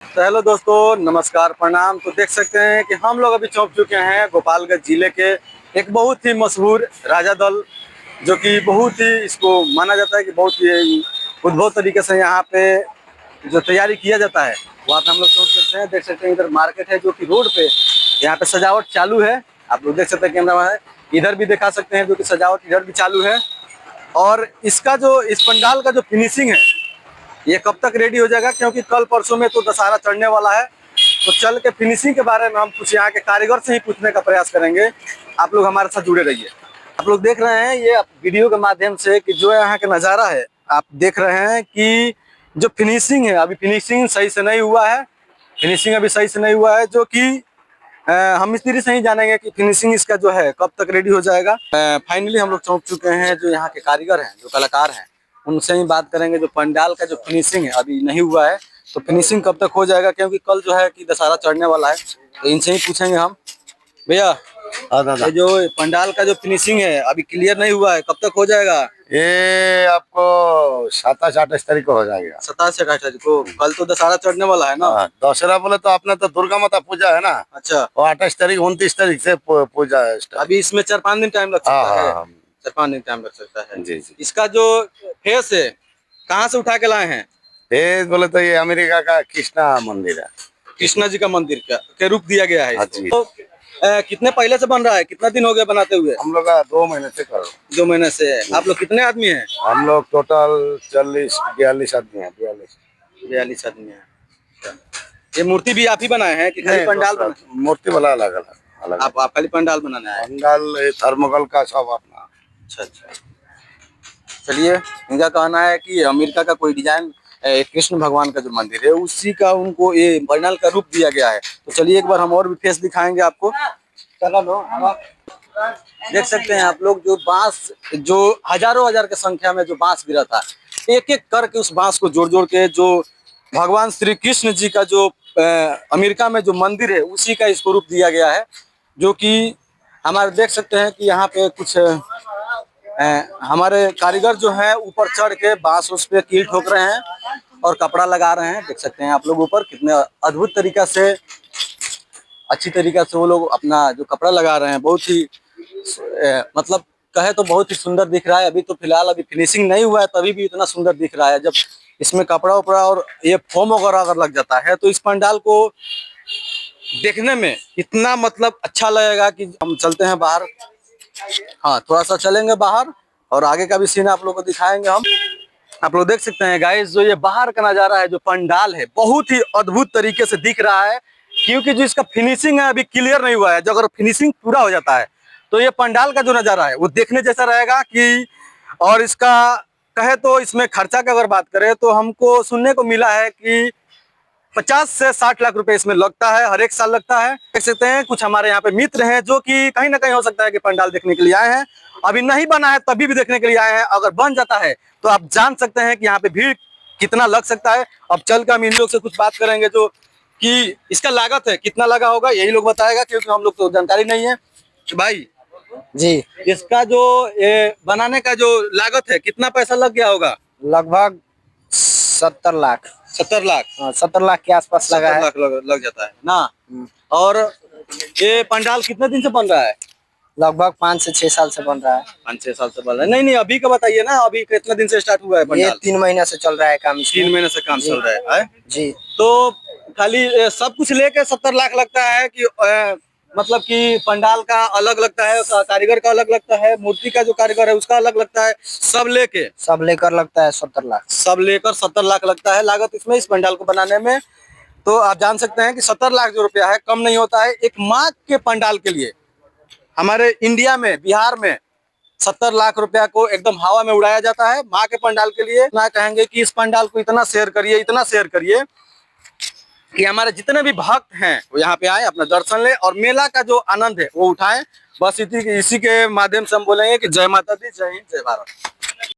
तो हेलो दोस्तों, नमस्कार, प्रणाम। तो देख सकते हैं कि हम लोग अभी पहुंच चुके हैं गोपालगंज जिले के एक बहुत ही मशहूर राजा दल, जो कि बहुत ही इसको माना जाता है कि बहुत ही उद्भव तरीके से यहाँ पे जो तैयारी किया जाता है वहाँ पे हम लोग पहुंच सकते हैं। देख सकते हैं इधर मार्केट है, जो कि रोड पे यहाँ पे सजावट चालू है। आप लोग देख सकते हैं, कैमरा है इधर भी दिखा सकते हैं, जो कि सजावट इधर भी चालू है। और इसका जो इस पंडाल का जो फिनिशिंग है ये कब तक रेडी हो जाएगा, क्योंकि कल परसों में तो दशहरा चढ़ने वाला है। तो चल के फिनिशिंग के बारे में हम कुछ यहाँ के कारीगर से ही पूछने का प्रयास करेंगे। आप लोग हमारे साथ जुड़े रहिए। आप लोग देख रहे हैं ये वीडियो के माध्यम से कि जो यहाँ का नज़ारा है, आप देख रहे हैं कि जो फिनिशिंग है अभी फिनिशिंग सही से नहीं हुआ है। फिनिशिंग अभी सही से नहीं हुआ है, जो कि हम मिस्त्री से ही जानेंगे कि फिनिशिंग इसका जो है कब तक रेडी हो जाएगा। फाइनली हम लोग पहुंच चुके हैं, जो यहाँ के कारीगर हैं, जो कलाकार हैं, उनसे ही बात करेंगे। जो पंडाल का जो फिनिशिंग है अभी नहीं हुआ है, तो फिनिशिंग कब तक हो जाएगा, क्योंकि कल जो है कि दशहरा चढ़ने वाला है। तो इनसे ही पूछेंगे हम। भैया, हाँ दादा, ये जो पंडाल का जो फिनिशिंग है अभी क्लियर नहीं हुआ है, कब तक हो जाएगा? ये आपको 27-28 तारीख को हो जाएगा। 27 से 28 को। कल तो दशहरा चढ़ने वाला है ना। हाँ, दशहरा बोले तो अपने तो दुर्गा माता पूजा है ना। अच्छा, और 28 तारीख 29 तारीख से पूजा है स्टार्ट। अभी इसमें 4-5 दिन टाइम लग सकता है। हाँ। 4-5 दिन टाइम लग सकता है। जी जी। इसका जो फेस है कहाँ से उठा के लाए हैं? ये बोले तो ये अमेरिका का कृष्णा मंदिर है। कृष्णा जी का मंदिर का के रूप दिया गया है हाँ इसको। जी। तो कितने पहले से बन रहा है, कितना दिन हो गया बनाते हुए? हम लोग का 2 महीने से करो। 2 महीने से। आप लोग कितने आदमी हैं? हम लोग टोटल 42 आदमी है। 42 आदमी हैं। अच्छा। ये मूर्ति भी आप ही बनाए हैं कि खाली पंडाल बना? मूर्ति वाला अलग अलग अलग। आप खाली पंडाल बनाना है? पंडाल थर्मोकल का सब अपना। अच्छा अच्छा। चलिए, इनका कहना है कि अमेरिका का कोई डिजाइन कृष्ण भगवान का जो मंदिर है उसी का उनको ये पंडाल का रूप दिया गया है। तो चलिए एक बार हम और भी फेस दिखाएंगे आपको। देख सकते हैं आप लोग, जो बांस, जो हजारों हजार की संख्या में जो बांस गिरा था, एक एक करके उस बांस को जोड़ जोड़ के जो भगवान श्री कृष्ण जी का जो अमेरिका में जो मंदिर है उसी का इसको रूप दिया गया है। जो कि हमारे देख सकते हैं कि यहाँ पे कुछ हमारे कारीगर जो हैं ऊपर चढ़ के बांस उस पे कील ठोक रहे हैं और कपड़ा लगा रहे हैं। देख सकते हैं आप लोग ऊपर कितने अद्भुत तरीका से, अच्छी तरीका से वो लोग अपना जो कपड़ा लगा रहे हैं। बहुत ही मतलब कहे तो बहुत ही सुंदर दिख रहा है। अभी तो फिलहाल अभी फिनिशिंग नहीं हुआ है, तभी भी इतना सुंदर दिख रहा है। जब इसमें कपड़ा उपड़ा और ये फोम वगैरह अगर लग जाता है तो इस पंडाल को देखने में इतना मतलब अच्छा लगेगा कि हम चलते हैं बाहर। हाँ, थोड़ा सा चलेंगे बाहर और आगे का भी सीन आप लोग को दिखाएंगे हम। आप लोग देख सकते हैं गाइस, जो ये बाहर का नजारा है, जो पंडाल है, बहुत ही अद्भुत तरीके से दिख रहा है। क्योंकि जो इसका फिनिशिंग है अभी क्लियर नहीं हुआ है। जो अगर फिनिशिंग पूरा हो जाता है तो ये पंडाल का जो नजारा है वो देखने जैसा रहेगा कि। और इसका कहे तो इसमें खर्चा की अगर बात करें तो हमको सुनने को मिला है कि 50 से 60 लाख रुपए इसमें लगता है, हर एक साल लगता है। देख सकते हैं कुछ हमारे यहाँ पे मित्र हैं जो कि कहीं ना कहीं हो सकता है कि पंडाल देखने के लिए आए हैं। अभी नहीं बना है तभी भी देखने के लिए आए हैं। अगर बन जाता है तो आप जान सकते हैं कि यहाँ पे भीड़ कितना लग सकता है। अब चल कर हम इन लोग से कुछ बात करेंगे, जो कि इसका लागत है कितना लगा होगा यही लोग बताएगा, क्योंकि हम लोग तो जानकारी नहीं है। भाई जी, इसका जो बनाने का जो लागत है कितना पैसा लग गया होगा? लगभग 70 लाख। 70 लाख? हाँ, 70 लाख के आसपास लगा है। 70 लाख लग जाता है ना। और ये पंडाल कितने दिन से बन रहा है? लगभग 5 से 6 साल से बन रहा है। 5-6 साल से बन रहा है? नहीं नहीं, अभी का बताइए ना, अभी कितना दिन से स्टार्ट हुआ है पंडाल? ये 3 महीने से चल रहा है काम। 3 महीने से काम चल रहा है जी। तो खाली सब कुछ लेके 70 लाख लगता है कि मतलब कि पंडाल का अलग लगता है, कारीगर का अलग लगता है, मूर्ति का जो कारीगर है उसका अलग लगता है, सब लेकर लगता है 70 लाख। सब लेकर 70 लाख लगता है लागत इसमें, इस पंडाल को बनाने में। तो आप जान सकते हैं कि 70 लाख जो रुपया है कम नहीं होता है एक माँ के पंडाल के लिए। हमारे इंडिया में, बिहार में 70 लाख रुपया को एकदम हवा में उड़ाया जाता है माँ के पंडाल के लिए। ना कहेंगे कि इस पंडाल को इतना शेयर करिए, इतना शेयर करिए कि हमारे जितने भी भक्त हैं वो यहाँ पे आए, अपना दर्शन ले और मेला का जो आनंद है वो उठाएं। बस इसी के माध्यम से हम बोलेंगे कि जय माता दी, जय हिंद, जय भारत।